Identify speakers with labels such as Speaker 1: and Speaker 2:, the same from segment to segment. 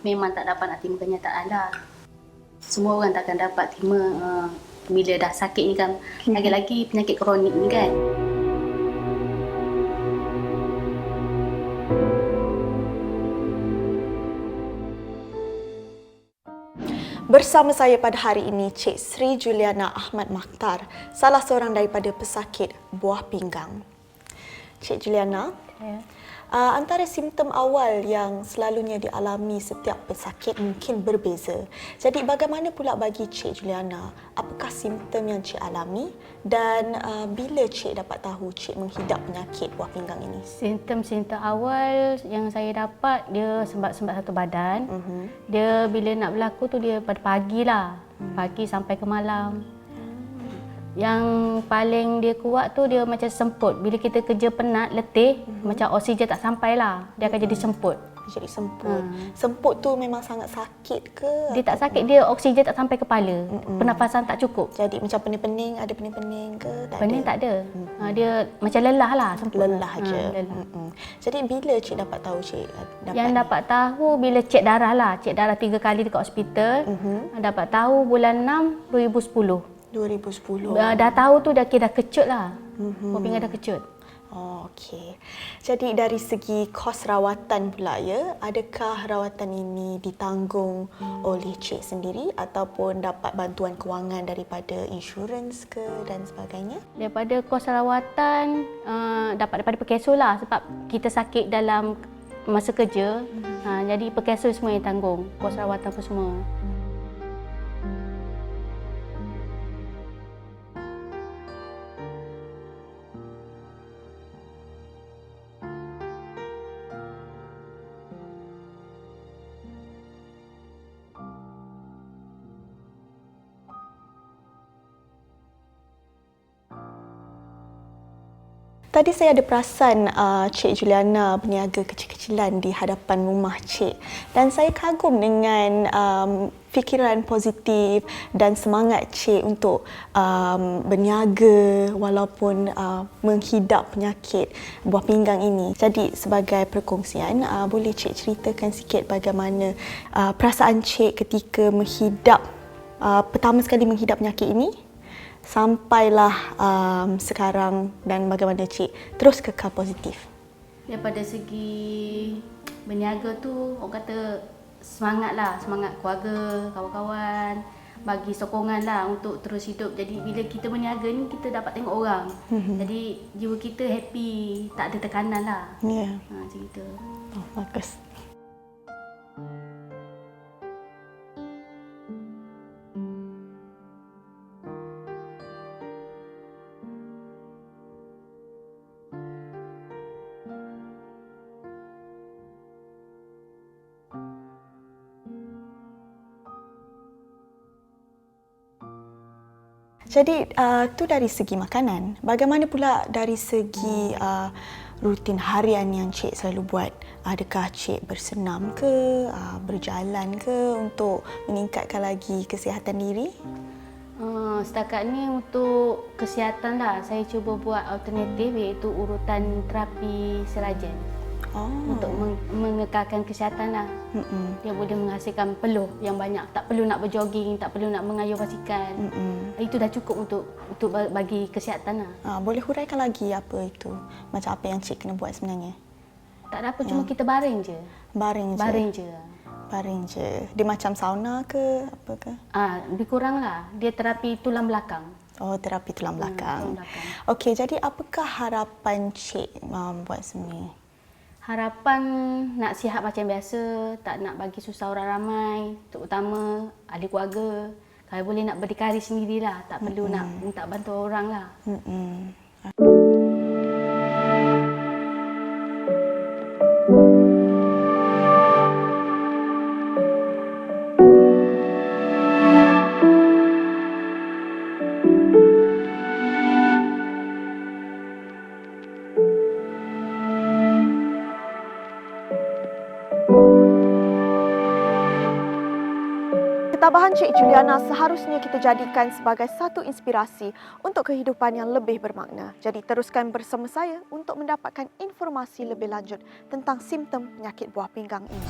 Speaker 1: memang tak dapat nak terima kenyataan dah. Semua orang takkan dapat terima bila dah sakit ni kan. Lagi-lagi penyakit kronik ni kan.
Speaker 2: Bersama saya pada hari ini Cik Sri Juliana Ahmad Makhtar, salah seorang daripada pesakit buah pinggang. Cik Juliana, antara simptom awal yang selalunya dialami setiap pesakit mungkin berbeza. Jadi bagaimana pula bagi Cik Juliana, apakah simptom yang Cik alami dan bila Cik dapat tahu Cik menghidap penyakit buah pinggang ini?
Speaker 1: Simptom-simptom awal yang saya dapat, dia sembat-sembat satu badan. Dia bila nak berlaku tu dia pada pagi lah. Pagi sampai ke malam. Yang paling dia kuat tu dia macam semput. Bila kita kerja penat, letih, macam oksigen tak sampai lah. Dia akan jadi semput.
Speaker 2: Jadi semput. Semput tu memang sangat sakit ke?
Speaker 1: Dia tak sakit, dia oksigen tak sampai kepala. Pernafasan tak cukup.
Speaker 2: Jadi macam pening-pening, ada pening-pening ke?
Speaker 1: Pening tak ada. Dia macam lelah lah. Semput.
Speaker 2: Lelah je.
Speaker 1: Lelah.
Speaker 2: Jadi bila Cik dapat tahu Cik
Speaker 1: Yang dapat tahu bila cek darah lah. Cek darah 3 kali dekat hospital. Dapat tahu bulan 6 2010.
Speaker 2: 2010.
Speaker 1: Dah tahu tu dah kira dah kecut lah. Buah pinggang dah kecut.
Speaker 2: Oh, okey. Jadi dari segi kos rawatan pula ya, adakah rawatan ini ditanggung oleh Cik sendiri ataupun dapat bantuan kewangan daripada insurans ke dan sebagainya?
Speaker 1: Daripada kos rawatan, dapat daripada Perkeso lah sebab kita sakit dalam masa kerja. Jadi Perkeso semua yang tanggung, kos rawatan apa semua.
Speaker 2: Tadi saya ada perasan Cik Juliana berniaga kecil-kecilan di hadapan rumah Cik dan saya kagum dengan fikiran positif dan semangat Cik untuk berniaga walaupun menghidap penyakit buah pinggang ini. Jadi sebagai perkongsian, boleh Cik ceritakan sikit bagaimana perasaan Cik ketika menghidap, pertama sekali menghidap penyakit ini? Sampailah sekarang dan bagaimana Cik terus kekal positif?
Speaker 1: Daripada segi berniaga tu, orang kata semangat lah, semangat keluarga, kawan-kawan, bagi sokongan lah untuk terus hidup. Jadi bila kita berniaga ni, kita dapat tengok orang. Jadi jiwa kita happy, tak ada tekanan lah.
Speaker 2: Ya.
Speaker 1: Macam itu.
Speaker 2: Oh, bagus. Jadi tu dari segi makanan. Bagaimana pula dari segi rutin harian yang Cik selalu buat? Adakah Cik bersenam ke, berjalan ke untuk meningkatkan lagi kesihatan diri?
Speaker 1: Setakat ni untuk kesihatan lah, saya cuba buat alternatif iaitu urutan terapi serajan. Untuk mengekalkan kesihatan lah. Dia boleh menghasilkan peluh yang banyak. Tak perlu nak berjoging, tak perlu nak mengayuh basikal. Itu dah cukup untuk bagi kesihatan lah.
Speaker 2: Boleh huraikan lagi apa itu? Macam apa yang Cik kena buat sebenarnya?
Speaker 1: Tak ada apa, cuma kita baring je.
Speaker 2: Baring je?
Speaker 1: Baring je.
Speaker 2: Baring je. Dia macam sauna ke apa ke?
Speaker 1: Lebih kurang lah. Dia terapi tulang belakang.
Speaker 2: Oh, terapi tulang belakang.
Speaker 1: Tulang belakang.
Speaker 2: Okey, jadi apakah harapan Cik buat semua?
Speaker 1: Harapan nak sihat macam biasa, tak nak bagi susah orang ramai, terutama ahli keluarga. Kalau boleh nak berdikari sendirilah, tak perlu nak minta bantu orang lah.
Speaker 2: Ketabahan Cik Juliana seharusnya kita jadikan sebagai satu inspirasi untuk kehidupan yang lebih bermakna. Jadi teruskan bersama saya untuk mendapatkan informasi lebih lanjut tentang simptom penyakit buah pinggang ini.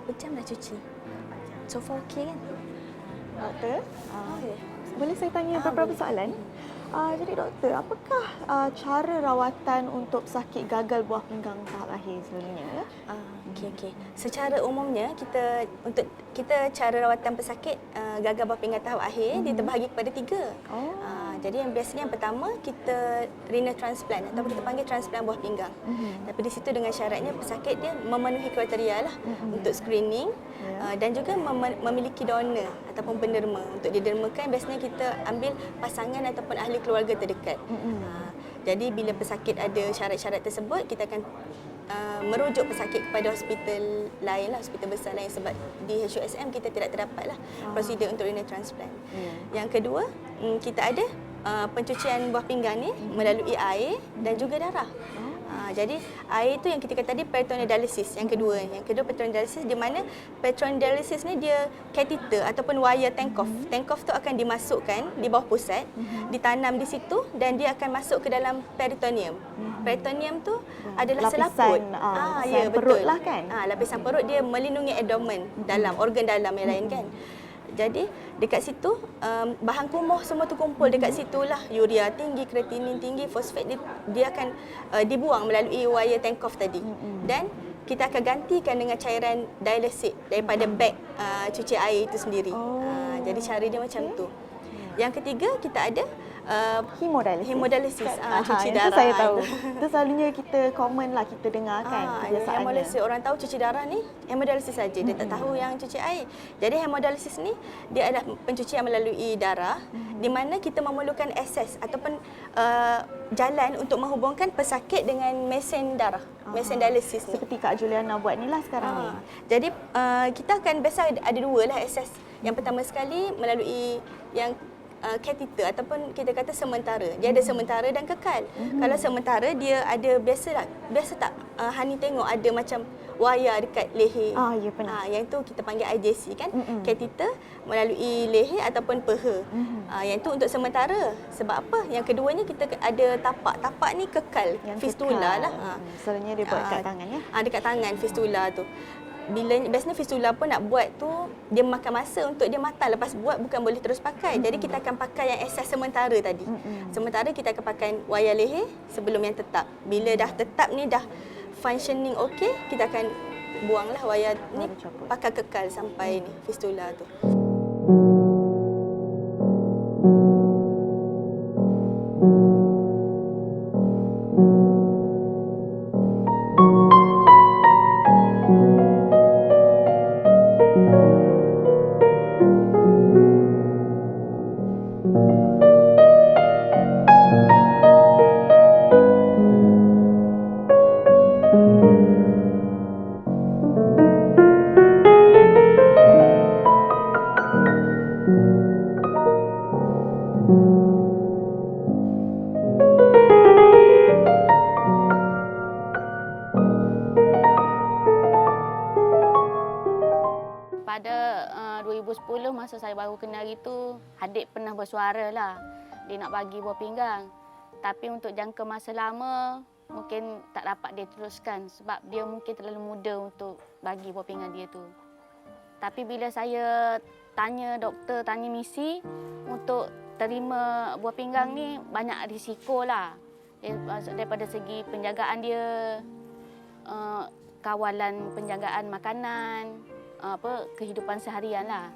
Speaker 3: Berapa jam dah cuci? So far okey kan?
Speaker 2: Doktor,
Speaker 3: Okey.
Speaker 2: boleh saya tanya beberapa soalan? Jadi doktor, apakah cara rawatan untuk pesakit gagal buah pinggang tahap akhir selalunya?
Speaker 3: Okey. Secara umumnya kita cara rawatan pesakit gagal buah pinggang tahap akhir dia terbahagi kepada 3. Jadi yang biasanya yang pertama kita renal transplant ataupun kita panggil transplant buah pinggang. Tapi di situ dengan syaratnya pesakit dia memenuhi kriteria lah untuk screening dan juga memiliki donor ataupun penderma. Untuk didermakan biasanya kita ambil pasangan ataupun ahli keluarga terdekat. Jadi bila pesakit ada syarat-syarat tersebut kita akan merujuk pesakit kepada hospital lain lah, hospital besar lain sebab di HUSM kita tidak terdapatlah prosedur untuk renal transplant. Yang kedua, kita ada pencucian buah pinggang ni melalui air dan juga darah. Jadi air itu yang kita kata tadi peritoneal dialysis. Yang kedua peritoneal dialysis di mana peritoneal dialysis ni dia catheter ataupun wire tank-off. Tank-off tu akan dimasukkan di bawah pusat, ditanam di situ dan dia akan masuk ke dalam peritoneum. Peritoneum tu adalah selaput.
Speaker 2: Ya, perut lah kan?
Speaker 3: Lapisan perut dia melindungi abdomen dalam organ dalam yang lain kan. Jadi dekat situ bahan kumuh semua tu kumpul dekat situlah, urea tinggi, kreatinin tinggi, fosfat dia akan dibuang melalui wire tank-off tadi. Dan kita akan gantikan dengan cairan dialysate daripada beg cuci air itu sendiri. Jadi cara dia macam tu. Yang ketiga kita ada hemodialisis, cuci darah.
Speaker 2: Itu saya tahu. Itu selalunya kita common lah kita dengar kan kebiasaannya.
Speaker 3: Hemodialisis orang tahu cuci darah ni hemodialisis saja, dia tak tahu yang cuci air. Jadi hemodialisis ni dia adalah pencucian melalui darah di mana kita memerlukan akses ataupun jalan untuk menghubungkan pesakit dengan mesin darah, mesin dialisis ni.
Speaker 2: Seperti Kak Juliana buat ni lah sekarang ni.
Speaker 3: Jadi kita akan biasa ada dua lah akses. Yang pertama sekali melalui yang catheter ataupun kita kata sementara. Dia ada sementara dan kekal. Kalau sementara dia ada biasa tak Hani tengok ada macam wayar dekat leher.
Speaker 2: Ya pernah.
Speaker 3: Yang tu kita panggil IJC kan. Catheter melalui leher ataupun peha. Yang tu untuk sementara. Sebab apa? Yang keduanya kita ada tapak. Tapak ni kekal. Yang fistula
Speaker 2: kekal.
Speaker 3: lah.
Speaker 2: Selalunya dia buat dekat tangan ya.
Speaker 3: Dekat tangan fistula tu. Biasanya fistula pun nak buat tu dia makan masa untuk dia matang, lepas buat bukan boleh terus pakai. Jadi kita akan pakai yang akses sementara tadi. Sementara kita akan pakai wayar leher sebelum yang tetap. Bila dah tetap ni dah functioning okey, kita akan buanglah wayar ni, pakai kekal sampai ni fistula tu.
Speaker 1: masa saya baru kenal itu, adik pernah bersuara lah. Dia nak bagi buah pinggang. Tapi untuk jangka masa lama, mungkin tak dapat dia teruskan sebab dia mungkin terlalu muda untuk bagi buah pinggang dia tu. Tapi bila saya tanya doktor, tanya misi, untuk terima buah pinggang ni banyak risiko lah. Daripada segi penjagaan dia, kawalan penjagaan makanan, kehidupan seharian lah.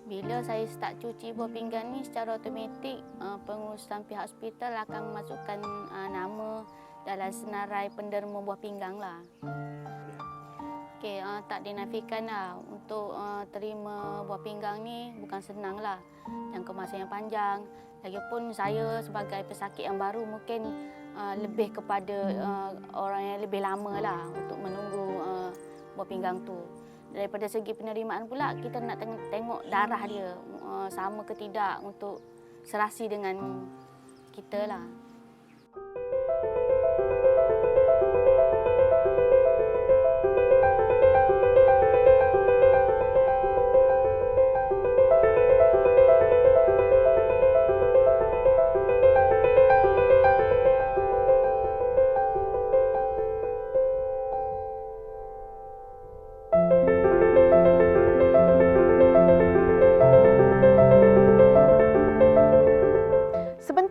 Speaker 1: Bila saya start cuci buah pinggang ni, secara automatik pengurusan pihak hospital akan memasukkan nama dalam senarai penderma buah pinggang lah. Okey, tak dinafikan lah untuk terima buah pinggang ni bukan senang lah. Jangka masa yang panjang. Lagipun saya sebagai pesakit yang baru mungkin lebih kepada orang yang lebih lama lah untuk menunggu buah pinggang tu. Daripada segi penerimaan pula, kita nak tengok darah dia sama ke tidak untuk serasi dengan kita lah.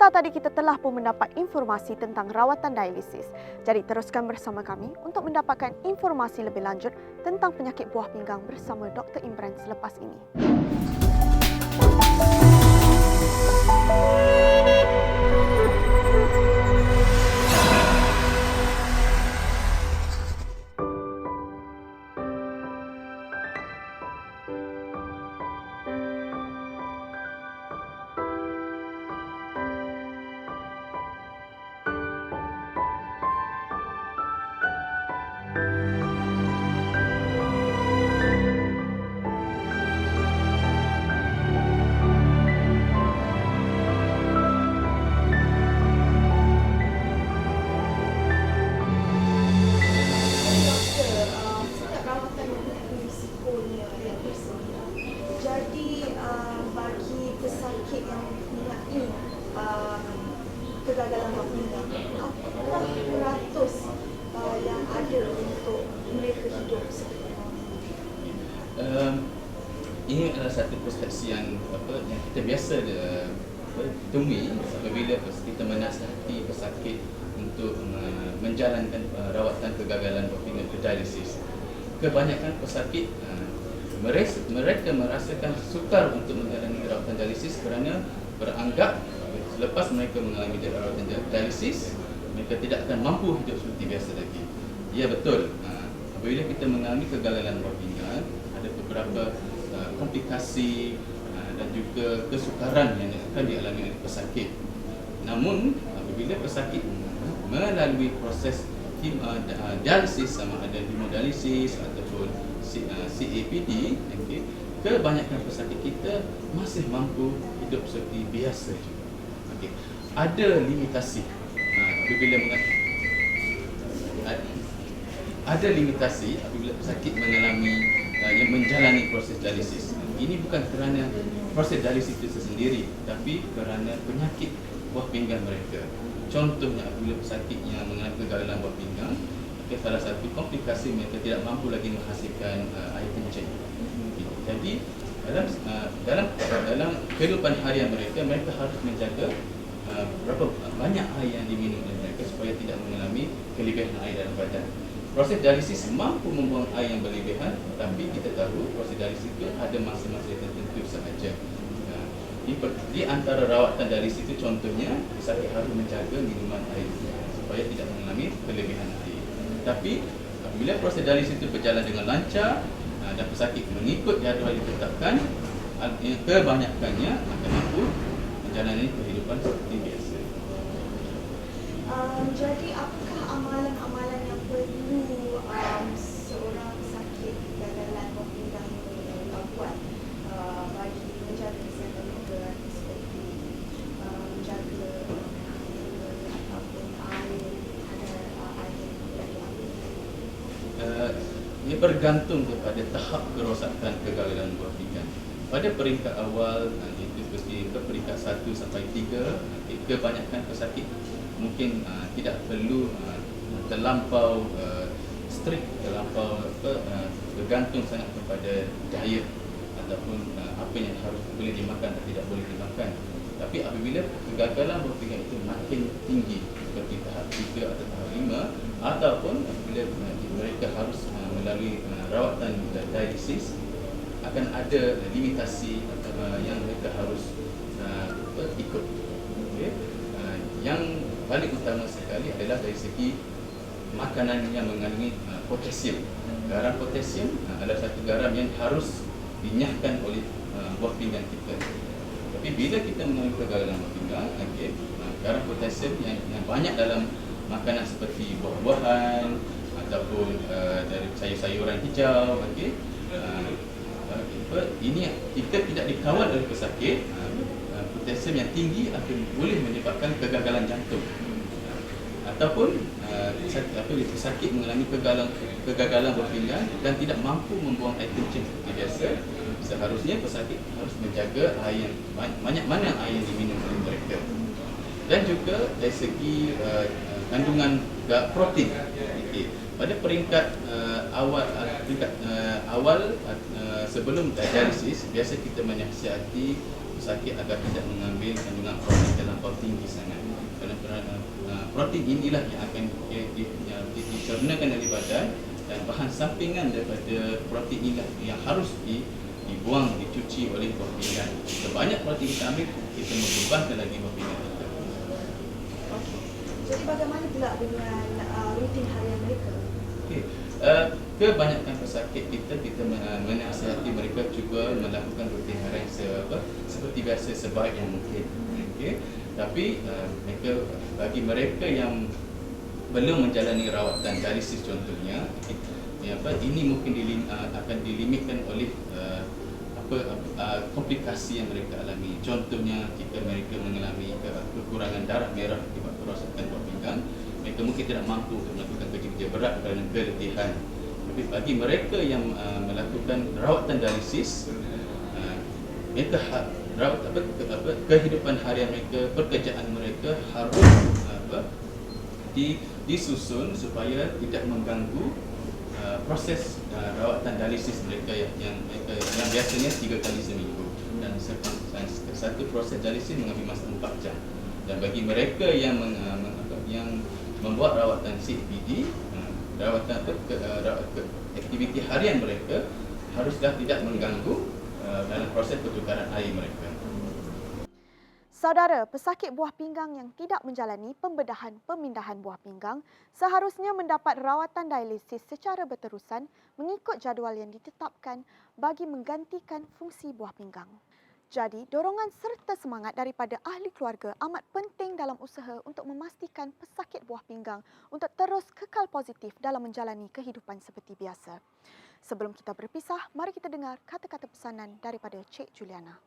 Speaker 2: Tadi kita telah pun mendapat informasi tentang rawatan dialisis. Jadi teruskan bersama kami untuk mendapatkan informasi lebih lanjut tentang penyakit buah pinggang bersama Dr. Imran selepas ini. Kegagalan buah pinggang, apakah peratus yang ada untuk mereka hidup seperti
Speaker 4: ini adalah satu persepsi yang kita biasa temui apabila kita menasihati pesakit untuk menjalankan rawatan kegagalan buah pinggang dialisis. Kebanyakan pesakit mereka merasakan sukar untuk menjalani rawatan dialisis kerana beranggap selepas mereka mengalami rawatan dialisis, mereka tidak akan mampu hidup seperti biasa lagi. Ya, betul. Apabila kita mengalami kegagalan buah pinggang, ada beberapa komplikasi dan juga kesukaran yang akan dialami oleh pesakit. Namun, apabila pesakit melalui proses dialisis, sama ada hemodialisis ataupun CAPD, kebanyakan pesakit kita masih mampu hidup seperti biasa juga. Ada limitasi apabila pesakit menjalani proses dialisis. Ini bukan kerana proses dialisis itu sendiri, tapi kerana penyakit buah pinggang mereka. Contohnya apabila pesakit yang mengalami kegagalan buah pinggang, salah satu komplikasi mereka tidak mampu lagi menghasilkan air kencing. Jadi dalam kehidupan harian mereka harus menjaga berapa banyak air yang diminum oleh mereka supaya tidak mengalami kelebihan air dalam badan. Proses dialisis mampu membuang air yang berlebihan, tapi kita tahu proses dialisis itu ada masa-masa tertentu sahaja. Di antara rawatan dialisis itu contohnya, pesakit harus menjaga minuman air supaya tidak mengalami kelebihan air. Tapi apabila proses dialisis itu berjalan dengan lancar dan pesakit mengikut jadual yang ditetapkan, kebanyakannya akan mampu menjalani kehidupan seperti biasa.
Speaker 2: Jadi apakah amalan-amalan yang perlu seorang pesakit kegagalan buah pinggang ini buat bagi menjaga kesihatan mereka, seperti menjaga ataupun air yang
Speaker 4: ia bergantung kepada tahap kerosakan kegagalan buah pinggang. pada peringkat awal, iaitu seperti peringkat 1 sampai 3, kebanyakan pesakit mungkin tidak perlu terlampau strict, terlampau bergantung sangat kepada diet ataupun apa yang harus boleh dimakan dan tidak boleh dimakan. Tapi apabila kegagalan buah pinggang itu makin tinggi seperti tahap 3 atau tahap 5, ataupun apabila mereka harus melalui rawatan dialisis, akan ada limitasi yang mereka harus ikut. Okay. Yang paling utama sekali adalah dari segi makanan yang mengandungi potasium. Garam potasium adalah satu garam yang harus dinyahkan oleh buah pinggang kita. Tapi bila kita mengalami kegagalan buah pinggang, garam potasium yang banyak dalam makanan seperti buah-buahan ataupun dari sayur-sayuran hijau, ini kita tidak dikawal oleh pesakit, potasium yang tinggi akan boleh menyebabkan kegagalan jantung. Ataupun pesakit mengalami kegagalan buah pinggang dan tidak mampu membuang air kencing seperti biasa, seharusnya pesakit harus menjaga air banyak mana air yang diminum oleh mereka. Dan juga dari segi kandungan protein. Pada peringkat awal sebelum dialisis, biasa kita menasihati pesakit agar tidak mengambil kandungan protein terlampau tinggi sangat. Kerana protein inilah yang akan dicernakan oleh badan, dan bahan sampingan daripada protein inilah yang harus dibuang, dicuci oleh buah pinggang. Sebanyak protein kita ambil, kita membebankan lagi buah pinggang kita.
Speaker 2: Okey. Jadi bagaimana pula dengan rutin harian mereka?
Speaker 4: Okay. Kebanyakan pesakit kita menasihati mereka juga melakukan rutin harian seperti biasa sebaik yang mungkin. Okay. Tapi bagi mereka yang belum menjalani rawatan dialisis contohnya, ini mungkin akan dilimitkan oleh komplikasi yang mereka alami. Contohnya jika mereka mengalami kekurangan darah merah akibat kerosakan buah pinggang, mereka mungkin tidak mampu untuk melakukan kerja-kerja berat kerana keletihan. Tapi bagi mereka yang melakukan rawatan dialisis, mereka kehidupan harian mereka, pekerjaan mereka harus disusun supaya tidak mengganggu proses rawatan dialisis mereka yang biasanya 3 kali seminggu, dan satu proses dialisis mengambil masa 4 jam. Dan bagi mereka yang membuat rawatan COPD, aktiviti harian mereka haruslah tidak mengganggu dalam proses pertukaran air mereka.
Speaker 2: Saudara, pesakit buah pinggang yang tidak menjalani pembedahan pemindahan buah pinggang seharusnya mendapat rawatan dialisis secara berterusan mengikut jadual yang ditetapkan bagi menggantikan fungsi buah pinggang. Jadi, dorongan serta semangat daripada ahli keluarga amat penting dalam usaha untuk memastikan pesakit buah pinggang untuk terus kekal positif dalam menjalani kehidupan seperti biasa. Sebelum kita berpisah, mari kita dengar kata-kata pesanan daripada Cik Juliana.